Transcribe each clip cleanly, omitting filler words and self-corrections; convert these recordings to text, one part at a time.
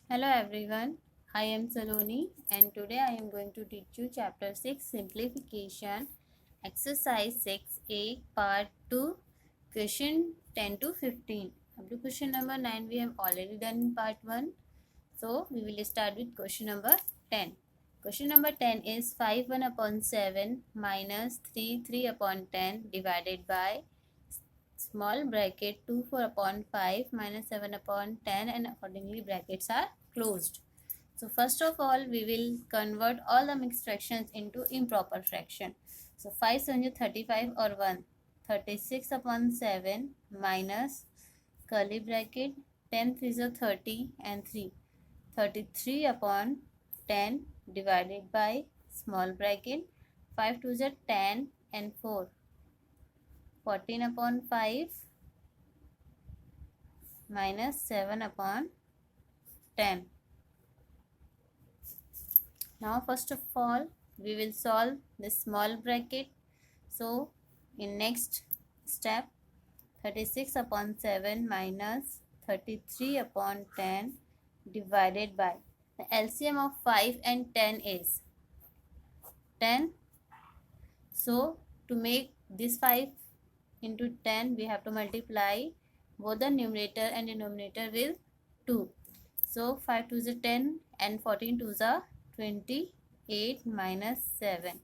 Hello everyone, I am Saloni and today I am going to teach you chapter 6 simplification exercise 6a part 2 question 10 to 15. Up to question number 9 we have already done in part 1. So we will start with question number 10. Question number 10 is 5 1 upon 7 minus 3 3 upon 10 divided by small bracket 2 4 upon 5 minus 7 upon 10 and accordingly brackets are closed. So first of all we will convert all the mixed fractions into improper fraction. So 5 7 35 or 1 36 upon 7 minus curly bracket 10 3 is 30 and 3 33 upon 10 divided by small bracket 5 2 is 10 and 4 14 upon 5 minus 7 upon 10. Now first of all we will solve this small bracket. So in next step 36 upon 7 minus 33 upon 10 divided by the LCM of 5 and 10 is 10. So to make this 5 into 10 we have to multiply both the numerator and denominator with 2. So 5 2 is 10 and 14 2 is 28 minus 7.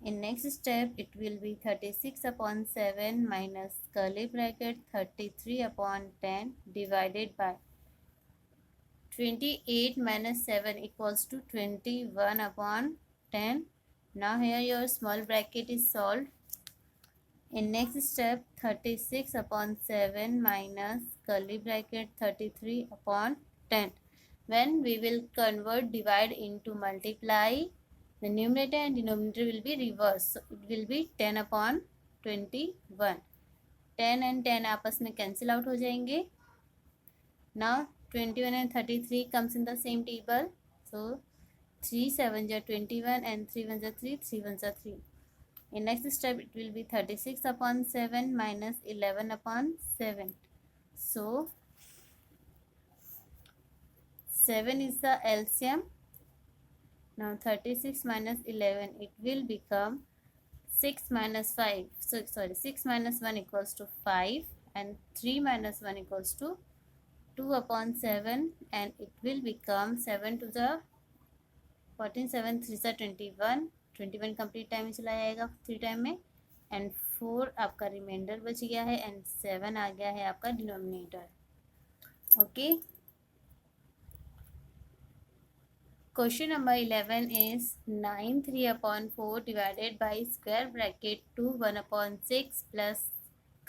In next step it will be 36 upon 7 minus curly bracket 33 upon 10 divided by 28 minus 7 equals to 21 upon 10. Now here your small bracket is solved. In next step 36 upon 7 minus curly bracket 33 upon 10. When we will convert divide into multiply, the numerator and denominator will be reversed. So it will be 10 upon 21. 10 and 10 आपस में cancel out हो जाएंगे. Now 21 and 33 comes in the same table. So 3 7 are 21 and 3 1 are 3, 3 1 are 3. In next step it will be 36 upon 7 minus 11 upon 7. So 7 is the LCM. Now 36 minus 11 it will become 6 minus 5. So 6 minus 1 equals to 5 and 3 minus 1 equals to 2 upon 7 and it will become 7 to the 14 7 3 is 21. 21 complete time में चला जाएगा 3 time में and 4 आपका reminder बच गया है and 7 आ गया है आपका denominator. Okay. Question number 11 is 9 3 upon 4 divided by square bracket 2 1 upon 6 plus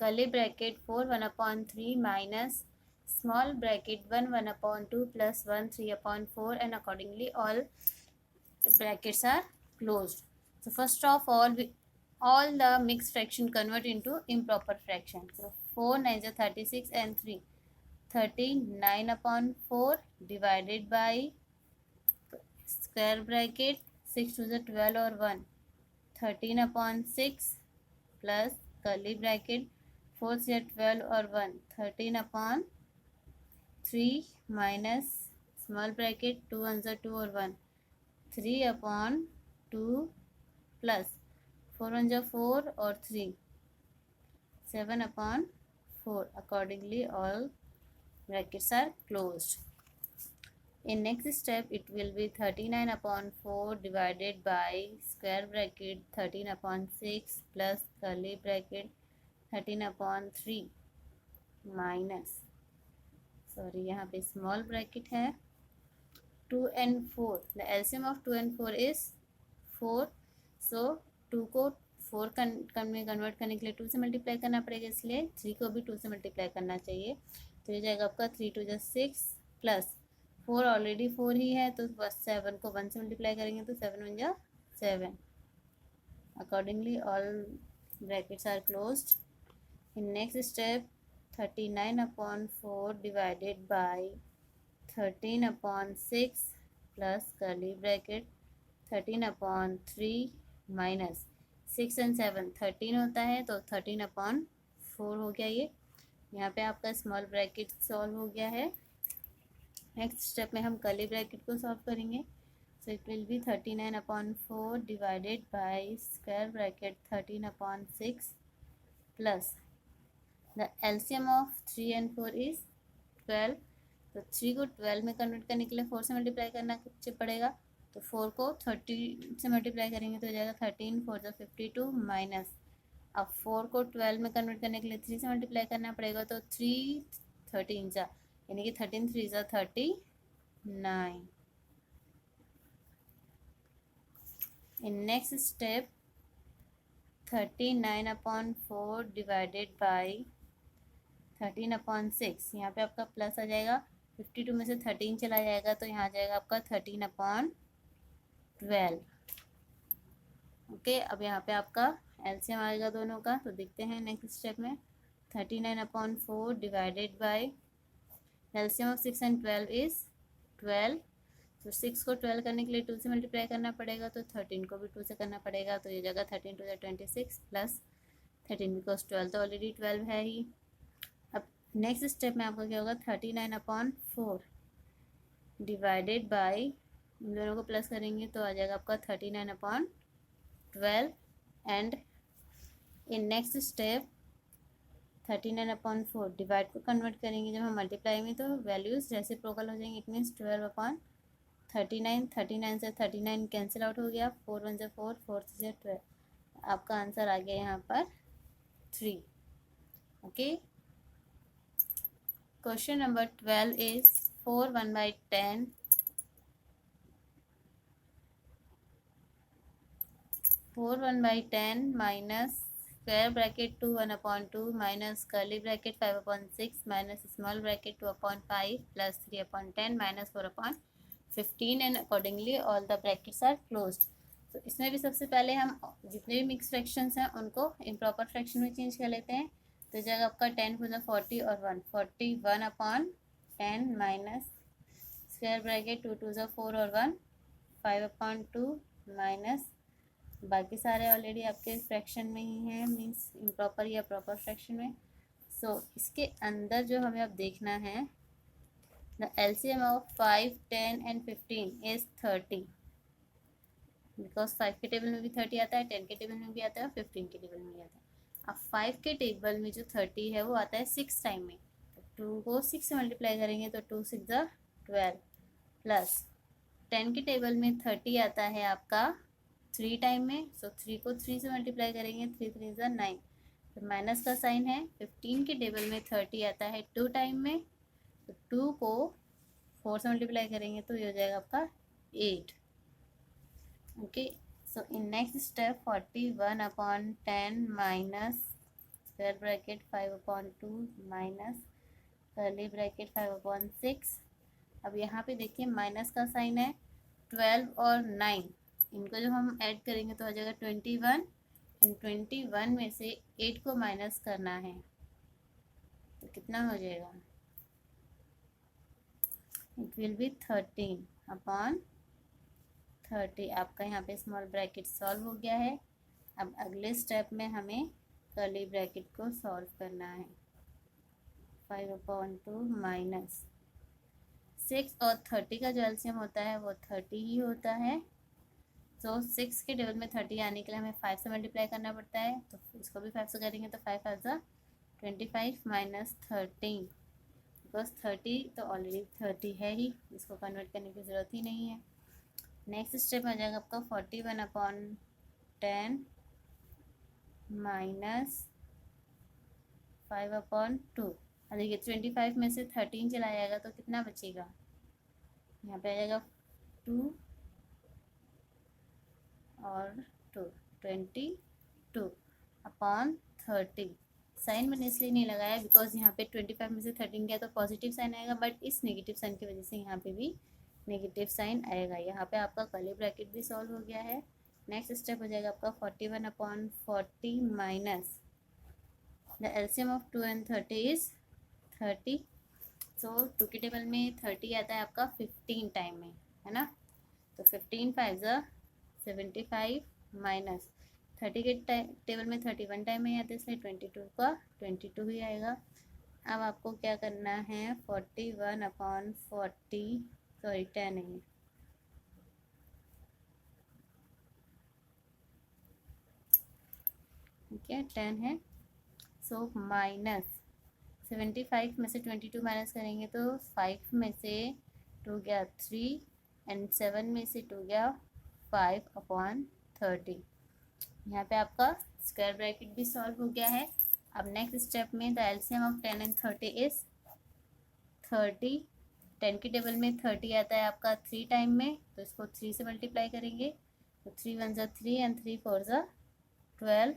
curly bracket 4 1 upon 3 minus small bracket 1 1 upon 2 plus 1 3 upon 4 and accordingly all brackets are closed. So first of all the mixed fraction convert into improper fraction. So 4 9 is 36 and 3 39 upon 4 divided by square bracket 6 to the 12 or 1 13 upon 6 plus curly bracket 4 to 12 or 1 13 upon 3 minus small bracket 2 1 2 or 1 3 upon 2 plus 4 1 4 or 3 7 upon 4. Accordingly all brackets are closed. In next step it will be 39 upon 4 divided by square bracket 13 upon 6 plus curly bracket 13 upon 3 minus यहाँ पे small bracket है 2 and 4. The LCM of 2 and 4 is 4. So 2 को 4 में convert करने के लिए 2 से multiply करना पड़ेगा, इसलिए 3 को भी 2 से मल्टीप्लाई करना चाहिए. तो ये जाएगा आपका 3 2 is 6 प्लस 4 ऑलरेडी 4 ही है तो बस 7 को 1 से मल्टीप्लाई करेंगे तो 7 1 जा 7. Accordingly all brackets are closed. In next step 39 upon 4 divided by 13 upon 6 plus curly bracket 13 upon 3 minus 6 and 7 13 होता है तो 13 upon 4 हो गया. ये यहाँ पे आपका स्मॉल ब्रैकेट सॉल्व हो गया है. नेक्स्ट स्टेप में हम कर्ली ब्रैकेट को सॉल्व करेंगे. So it will be 39/4 divided by square bracket 13/6 plus the LCM of 3 and 4 is 12. तो 3 को 12 में कन्वर्ट करने के लिए 4 से मल्टीप्लाई करना पड़ेगा. तो 4 को 30 से मल्टीप्लाई करेंगे तो हो जाएगा 13 4 जो 52 माइनस. अब 4 को 12 में कन्वर्ट करने के लिए 3 से मल्टीप्लाई करना पड़ेगा. तो 3 13 जा यानी कि 13 3 जा 39. इन नेक्स्ट स्टेप 39/4 डिवाइडेड बाई 13/6. यहाँ पे आपका प्लस आ जाएगा. 52 में से 13 चला जाएगा तो यहाँ आ जाएगा आपका 13/12. ओके, अब यहाँ पे आपका एलसीएम आएगा दोनों का. तो देखते हैं नेक्स्ट स्टेप में 39/4 divided by LCM of 6 and 12 is 12. तो 6 को 12 करने के लिए 2 से मल्टीप्लाई करना पड़ेगा. तो 13 को भी 2 से करना पड़ेगा. तो ये जगह 13 2 26 प्लस 13 बिकॉज 12 तो ऑलरेडी 12 है ही. अब नेक्स्ट स्टेप में आपका क्या होगा 39/4 डिवाइडेड बाई इन दोनों को प्लस करेंगे तो आ जाएगा आपका 39/12. And in next step 39/4 divide को कन्वर्ट करेंगे जब हम मल्टीप्लाई में तो वैल्यूज रेसिप्रोकल हो जाएंगे. It means 12/39. 39 से 39 कैंसिल आउट हो गया. 4 1 से 4 4 से 12. आपका आंसर आ गया यहाँ पर 3. Okay, question number 12 is 4 1/10 4 1/10 minus square bracket 2 1/2 minus curly bracket 5/6 minus small bracket 2/5 plus 3/10 minus 4/15 and accordingly all the brackets are closed. तो इसमें भी सबसे पहले हम जितने भी मिक्स फ्रैक्शंस हैं उनको इम्प्रॉपर फ्रैक्शन में चेंज कर लेते हैं. तो जगह आपका 10 4 40 और 1 41/10 माइनस स्क्वायर ब्रैकेट 2 2 4 और 1 5/2 माइनस बाकी सारे ऑलरेडी आपके फ्रैक्शन में ही हैं मीन्स इम्प्रॉपर या प्रॉपर फ्रैक्शन में. सो इसके अंदर जो हमें अब देखना है the LCM of 5 10 and 15 is 30 because 5 के टेबल में भी 30 आता है, 10 के टेबल में भी आता है और 15 के टेबल में भी आता है. अब 5 के टेबल में जो 30 है वो आता है 6 टाइम में. तो 2 को 6 से मल्टीप्लाई करेंगे तो 2 6 12 प्लस 10 के टेबल में 30 आता है आपका 3 टाइम में. सो 3 को 3 से मल्टीप्लाई करेंगे 3 3 9. तो माइनस का साइन है. 15 के टेबल में 30 आता है 2 टाइम में. तो 2 को 4 से मल्टीप्लाई करेंगे तो ये हो जाएगा आपका 8. ओके, सो इन next step 41/10 minus square bracket 5/2 minus curly bracket 5/6. अब यहाँ पे देखिए माइनस का साइन है. 12 और 9 इनको जब हम ऐड करेंगे तो आ जाएगा 21 एंड 21 में से 8 को माइनस करना है तो कितना हो जाएगा. It will be 13/30. आपका यहाँ पे स्मॉल ब्रैकेट सॉल्व हो गया है. अब अगले स्टेप में हमें कर्ली ब्रैकेट को सॉल्व करना है. 5/2 माइनस 6 और 30 का जो एलसीएम होता है वो 30 ही होता है. तो 6 के टेबल में 30 आने के लिए हमें 5 से मल्टीप्लाई करना पड़ता है. तो इसको भी 5 से करेंगे तो 5 5 25 माइनस 13 बिकॉज 30 तो ऑलरेडी 30 है ही, इसको कन्वर्ट करने की ज़रूरत ही नहीं है. नेक्स्ट स्टेप आ जाएगा आपका 41/10 माइनस 5/2. और देखिए 25 में से 13 चला जाएगा तो कितना बचेगा. यहाँ पे आ जाएगा 2 और 2 22/30. साइन मैंने इसलिए नहीं लगाया बिकॉज यहाँ पे 25 में से 13 गया तो पॉजिटिव साइन आएगा. बट इस नेगेटिव साइन की वजह से यहाँ पे भी नेगेटिव साइन आएगा. यहाँ पे आपका कर्ली ब्रैकेट भी सॉल्व हो गया है. नेक्स्ट स्टेप हो जाएगा आपका 41/40 minus the LCM of 2 and 30 is 30. सो 2 के टेबल में 30 आता है आपका 15 टाइम में, है ना. तो 15 5 75 माइनस 30 के टेबल में 31 टाइम में आता है इसलिए 22 का 22 ही आएगा. अब आपको क्या करना है, 41/40, सॉरी 10 है, ठीक है 10 है। सो माइनस 75 में से 22 माइनस करेंगे तो 5 में से 2 गया 3 एंड 7 में से 2 गया 5/30। यहाँ पे आपका स्क्वायर ब्रैकेट भी सॉल्व हो गया है। अब नेक्स्ट स्टेप में the LCM of 10 and 30 is 30। 10 की टेबल में 30 आता है आपका 3 टाइम में, तो इसको 3 से मल्टीप्लाई करेंगे तो 3 1 ज़ा 3 एंड 3 4 ज़ा 12।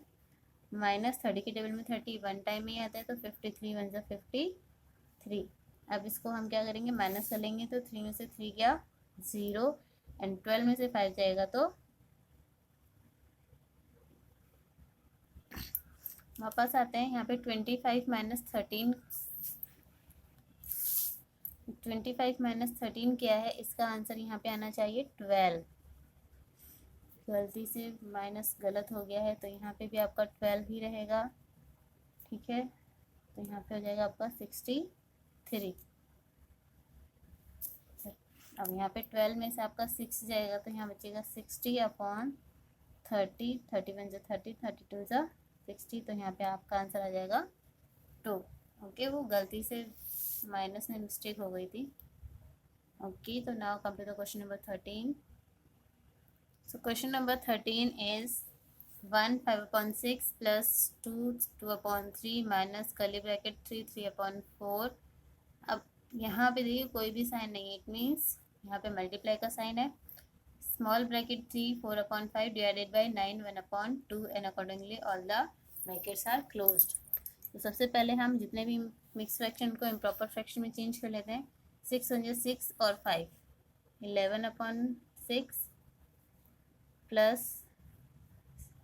माइनस 30 की टेबल में 30 1 टाइम में ही आता है, तो 53 1 ज़ा 53। अब इसको हम क्या करेंगे, माइनस कर लेंगे, तो 3 में से 3 गया 0 एंड 12 में से 5 जाएगा तो वापस आते हैं यहाँ पे 25 माइनस 13, 25 माइनस 13 क्या है, इसका आंसर यहाँ पे आना चाहिए 12। गलती से माइनस गलत हो गया है, तो यहाँ पे भी आपका 12 ही रहेगा, ठीक है। तो यहाँ पे हो जाएगा आपका 63। अब यहाँ पे 12 में से आपका 6 जाएगा, तो यहाँ बचेगा 60/30, 30 1 ज़ा 30, 32 ज़ा 60, तो यहाँ पे आपका आंसर आ जाएगा 2। ओके, वो गलती से माइनस में मिस्टेक हो गई थी। ओके, तो now come to the question number 13। So question number 13 is 1 5/6 plus 2 2/3 minus curly bracket 3 3/4। अब यहाँ पे देखिए कोई भी साइन नहीं है, इट मीन्स यहाँ पे मल्टीप्लाई का साइन है। Small bracket 3 4/5 divided by 9 1/2 and accordingly all the brackets are closed. तो सबसे पहले हम जितने भी मिक्स फ्रैक्शन को इम्प्रॉपर फ्रैक्शन में चेंज कर लेते हैं। 6 1 6 और 5, 11/6 प्लस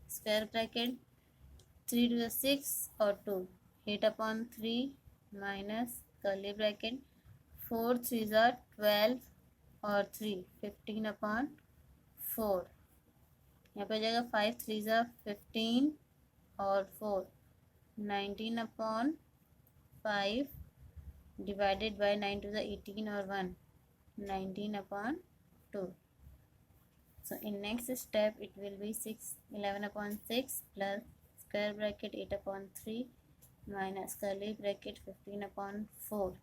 स्क्वायर ब्रैकेट 3 2 6 और 2 8/3 माइनस कर्ली ब्रैकेट 4 3 12 और 3 15/4। यहाँ पे हो जाएगा 5 3 15 और 4 19/5 डिवाइडेड बाई 9 2 18 और 1 19/2। So in next step it will be 11/6 plus square bracket 8/3 minus curly bracket 15/4।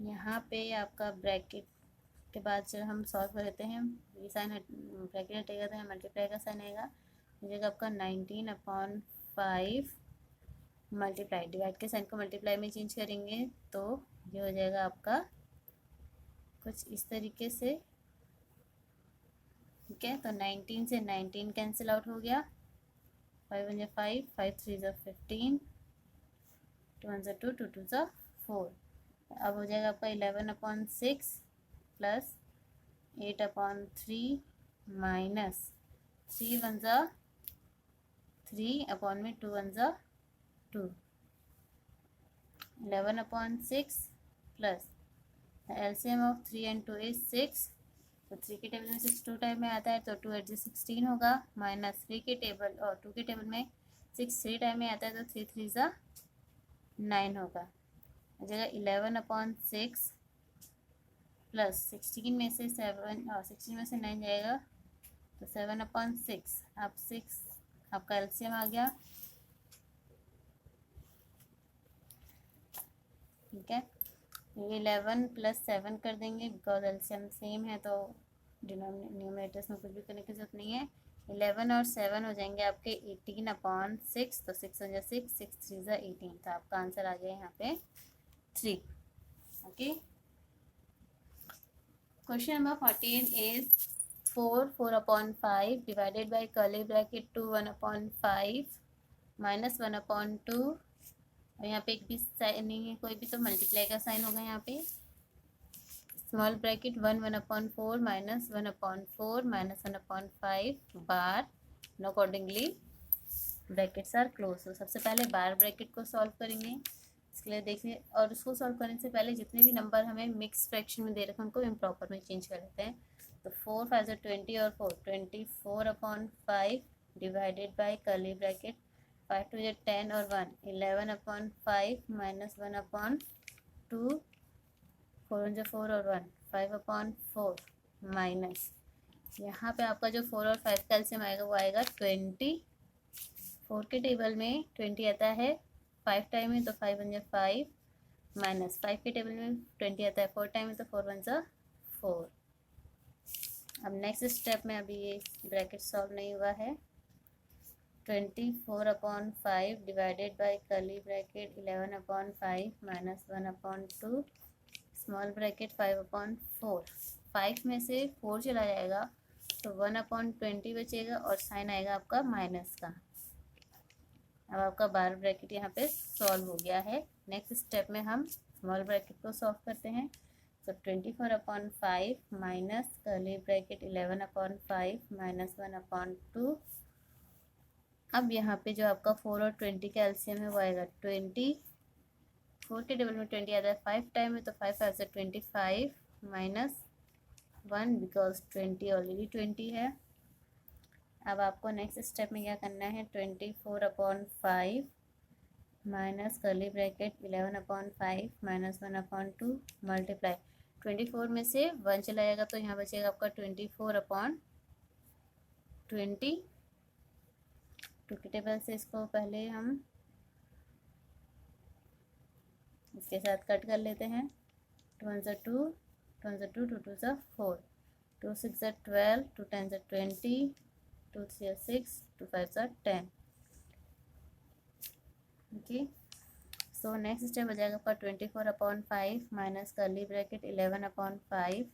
यहाँ पे आपका ब्रैकेट के बाद जब हम सॉल्व कर लेते हैं, ये साइन ब्रैकेट हटेगा तो यहाँ मल्टीप्लाई का साइन आएगा, हो जाएगा आपका 19/5 मल्टीप्लाई, डिवाइड के साइन को मल्टीप्लाई में चेंज करेंगे तो ये हो जाएगा आपका कुछ इस तरीके से, ठीक है। तो 19 से 19 कैंसिल आउट हो गया, 5 1 5 5 3 15 2 1 2 2 2 4। अब हो जाएगा आपका 11/6 प्लस 8/3 माइनस 3 1 3 अपॉन में 2 1 2, 11/6 plus LCM of 3 and 2 is 6। तो 3 की टेबल में 6 2 टाइम में आता है, तो 2 8 16 होगा, माइनस 3 की टेबल और 2 की टेबल में 6 3 टाइम में आता है, तो 3 3 9 होगा। हो जाएगा 11/6 प्लस 16 में से 7 और 16 में से 9 जाएगा, तो 7/6। अब 6 आपका एलसीएम आ गया, ठीक है। 11 प्लस 7 कर देंगे बिकॉज एलसीएम सेम है, तो न्यूमरेटर्स में कुछ भी करने की जरूरत नहीं है। 11 और 7 हो जाएंगे आपके 18/6, तो 6 हो जाए 6 6 3 18, तो आपका आंसर आ गया यहाँ पे 3। Okay, question number 14 is 4 4/5 divided by curly bracket 2 1/5 minus 1/2, और यहाँ पे एक भी साइन नहीं है कोई भी, तो मल्टीप्लाई का साइन होगा यहाँ पे। Small bracket 1 1/4 minus 1/4 minus 1/5 bar, accordingly brackets are close. तो सबसे पहले बार ब्रैकेट को सॉल्व करेंगे, इसके लिए देखिए, और उसको सॉल्व करने से पहले जितने भी नंबर हमें मिक्स फ्रैक्शन में दे रखे हैं उनको इम्प्रॉपर में चेंज कर लेते हैं। तो 4 5 20 और 4 24/5 divided by curly bracket 5 two जो 10 और 1 11/5 माइनस 1/2 4 जो 4 और 1 5/4 माइनस यहाँ पे आपका जो 4 और 5 का एलसीएम आएगा वो आएगा 20। 4 के टेबल में 20 आता है 5 टाइम में तो 5 1 5 माइनस 5 के टेबल में 20 आता है 4 टाइम में तो 4 1 4। अब नेक्स्ट स्टेप में अभी ये ब्रैकेट सॉल्व नहीं हुआ है। 24/5 divided by curly bracket 11/5 minus 1/2 small bracket 5/4। 5 में से 4 चला जाएगा तो 1/20 बचेगा और साइन आएगा आपका माइनस का। अब आपका बार ब्रैकेट यहाँ पे सॉल्व हो गया है। नेक्स्ट स्टेप में हम स्मॉल ब्रैकेट को सॉल्व करते हैं। तो 24/5 माइनस कर्ली ब्रैकेट 11/5 माइनस 1/2। अब यहाँ पे जो आपका 4 और 20 का एलसीएम है वो आएगा 20। 4 के टेबल में 20 आता है 5 टाइम में तो 5 5 से 25 माइनस 1 बिकॉज 20 ऑलरेडी 20 है। अब आपको नेक्स्ट स्टेप में क्या करना है 24/5 minus curly bracket 11/5 minus 1/2 multiply 24 में से 1 चला जाएगा तो यहाँ बचेगा आपका 24/20। 2 के टेबल से इसको पहले हम इसके साथ कट कर लेते हैं। 2 1 2 2 1 2 2 2 4 2 6 12 2 10 20 2 3 6 2 5 10। ओके सो नेक्स्ट स्टेप हो जाएगा आपका 24/5 minus curly bracket 11/5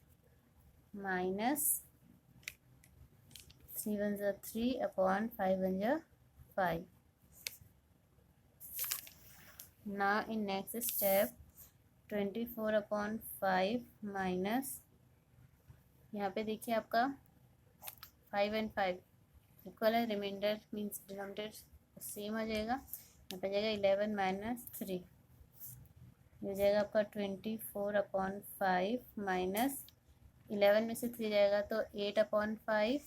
minus 3 1 3/5 1 5। now in next step 24/5 minus यहाँ पे देखिए आपका 5 and 5 इक्वल है, रिमाइंडर मीन्स डिनोमिनेटर सेम हो जाएगा। यहाँ पे जाएगा 11 माइनस 3 ये हो जाएगा आपका 24/5 माइनस 11 में से 3 जाएगा तो 8/5।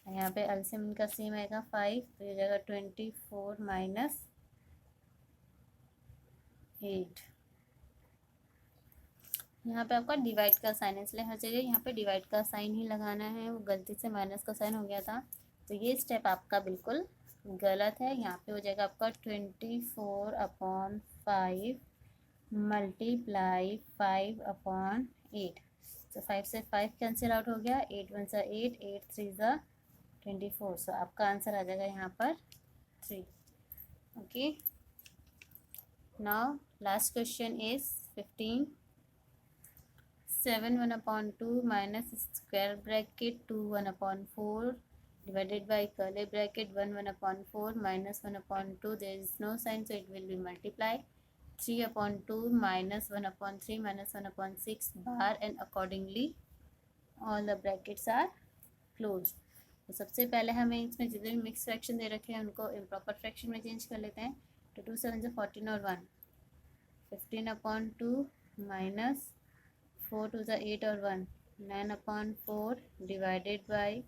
यहाँ पे एलसीएम का सेम आएगा 5 तो ये जाएगा 24 माइनस 8। यहाँ पे आपका डिवाइड का साइन है इसलिए हर जगह यहाँ पे डिवाइड का साइन ही लगाना है, वो गलती से माइनस का साइन हो गया था तो ये स्टेप आपका बिल्कुल गलत है। यहाँ पे हो जाएगा आपका 24/5 मल्टीप्लाई 5/8। तो 5 से 5 कैंसिल आउट हो गया, 8 1 8 8 3 24। सो आपका आंसर आ जाएगा यहाँ पर 3। Okay now last question is 15। 7 1/2 minus square bracket 2 1/4 divided by curly bracket 1 1/4 minus 1/2 there is no sign so it will be multiply 3/2 minus 1/3 minus 1/6 bar and accordingly all the brackets are closed। तो सबसे पहले हमें इसमें जितने भी mix fraction दे रखे हैं उनको इम्प्रॉपर फ्रैक्शन में चेंज कर लेते हैं। तो 2 7 14 और 1 15/2 माइनस 4 2 8 और 1 9/4 डिवाइडेड बाई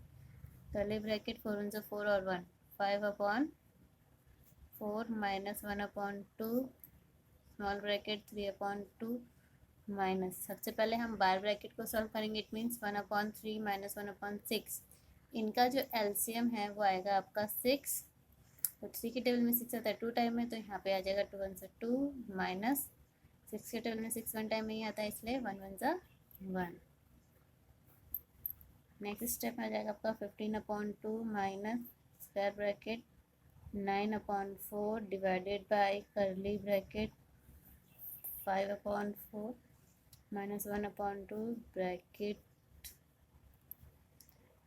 कर्ली ब्रैकेट 4 1 4 और 1 5/4 माइनस 1/2 स्मॉल ब्रैकेट 3/2 माइनस सबसे पहले हम बार ब्रैकेट को सॉल्व करेंगे। इट मीन्स 1/3 माइनस 1/6 इनका जो एलसीएम है वो आएगा आपका 6। तो 3 के टेबल में 6 आता है 2 टाइम में तो यहाँ पे आ जाएगा 2 1 2 माइनस 6 के टेबल में 6 1 टाइम में ही आता है इसलिए 1 1 1। नेक्स्ट स्टेप आ जाएगा आपका 15/2 minus square bracket 9/4 divided by curly bracket 5/4 minus 1/2 bracket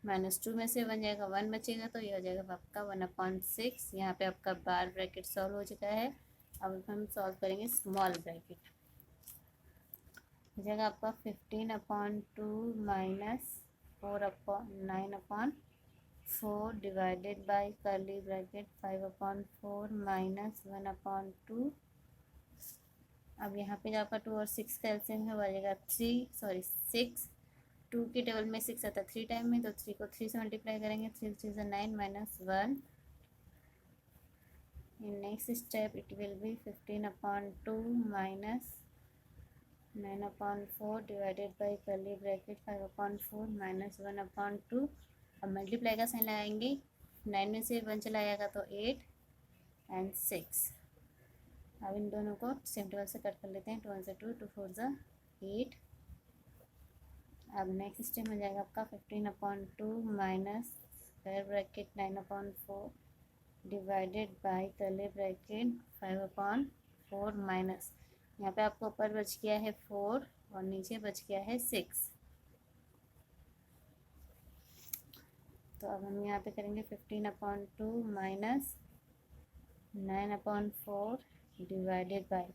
-2 में से 1 जाएगा 1 बचेगा तो ये हो जाएगा आपका 1/6। यहाँ पे आपका बार ब्रैकेट सॉल्व हो चुका है। अब हम सॉल्व करेंगे स्मॉल ब्रैकेट। हो जाएगा आपका 15/2 minus 9/4 divided by curly bracket 5/4 minus 1/2। अब यहाँ पे जो आपका 2 और 6 का एलसीएम है वो आ जाएगा 6। 2 के टेबल में 6 आता है 3 टाइम में तो 3 को 3 से मल्टीप्लाई करेंगे 3 3 9 minus 1 In next step it will be 15/2 minus 9/4 divided by curly bracket 5/4 minus 1/2। अब मल्टीप्लाई का साइन लगाएंगे, 9 में से 1 चला जाएगा तो 8 एंड 6। अब इन दोनों को सेम टेबल से कट कर लेते हैं, 2 1 2 2 4 8। अब नेक्स्ट स्टेप हो जाएगा आपका 15/2 minus square bracket 9/4 divided by curly bracket 5/4 minus, यहाँ पे आपको ऊपर बच गया है 4 और नीचे बच गया है 6। तो अब हम यहाँ पे करेंगे 15/2 माइनस 9/4 डिवाइडेड बाय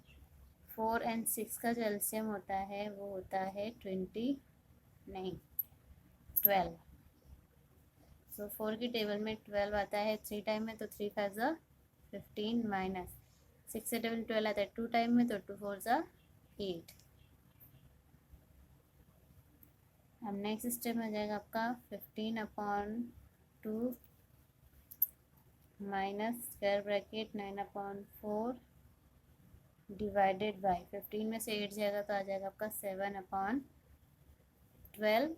4 एंड 6 का जो एलसीएम होता है वो होता है 12। सो 4 की टेबल में 12 आता है 3 टाइम में, तो 3 5 15 माइनस 6 से टेबल 12 आता है 2 टाइम में, तो 2 4 8। अब नेक्स्ट स्टेप हो जाएगा आपका 15/2 minus square bracket 9/4 divided by 15 में से 8 जाएगा तो आ जाएगा आपका 7/12।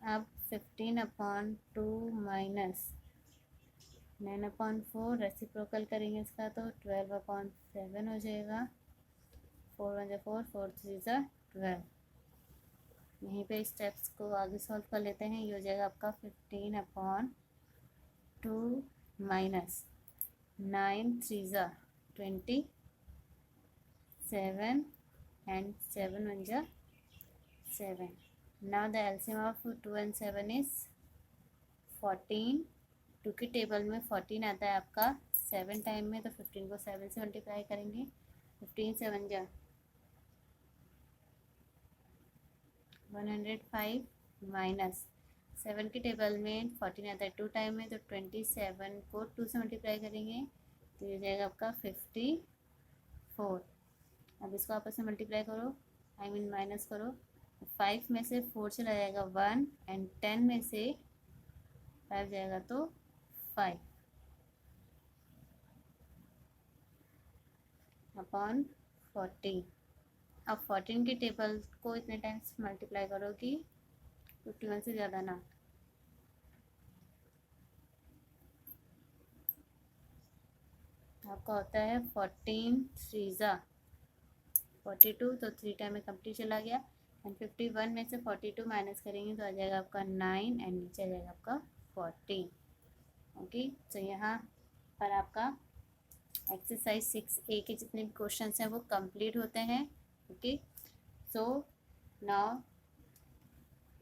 अब 15/2 माइनस 9/4 रेसिप्रोकल करेंगे इसका तो 12/7 हो जाएगा। 4 1 4 4 3 12। यहीं पे स्टेप्स को आगे सॉल्व कर लेते हैं। ये हो जाएगा आपका 15/2 minus 9 3 27 and 7 1 7। Now the LCM of 2 and 7 is 14। 2 की टेबल में 14 आता है आपका 7 टाइम में, तो 15 को 7 से मल्टीप्लाई करेंगे। 15 7 105 माइनस 7 की टेबल में 14 आता है 2 टाइम में, तो 27 को 2 से मल्टीप्लाई करेंगे तो ये जाएगा आपका 54। अब इसको आपस में मल्टीप्लाई करो, आई मीन माइनस करो। 5 में से 4 चला जाएगा 1 एंड 10 में से 5 जाएगा तो 5 अपॉन 14। अब 14 की टेबल को इतने टाइम्स मल्टीप्लाई करो कि 51 से ज़्यादा ना। आपका होता है 14 3 42, तो 3 टाइम में कंप्लीट चला गया। एंड 51 में से 42 माइनस करेंगे तो आ जाएगा आपका 9 एंड नीचे आ जाएगा आपका 14। ओके, तो यहाँ पर आपका एक्सरसाइज 6A के जितने भी क्वेश्चन हैं वो कंप्लीट होते हैं। Okay, so now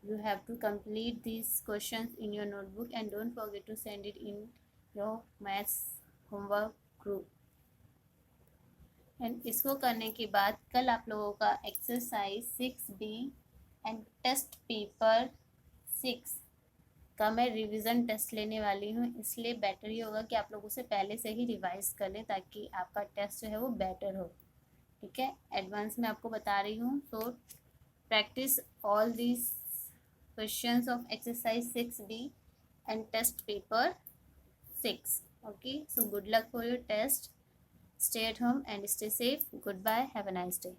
you have to complete these questions in your notebook and don't forget to send it in your maths homework group। And इसको करने के बाद कल आप लोगों का exercise 6B and test paper 6 का मैं रिवीजन टेस्ट लेने वाली हूँ, इसलिए बेटर ही होगा कि आप लोग उसे पहले से ही रिवाइज कर लें ताकि आपका टेस्ट जो है वो बेटर हो। ठीक है, एडवांस में आपको बता रही हूँ। So practice all these questions of exercise 6B and test paper 6। Okay, so good luck for your test. Stay at home and stay safe. Goodbye. Have a nice day.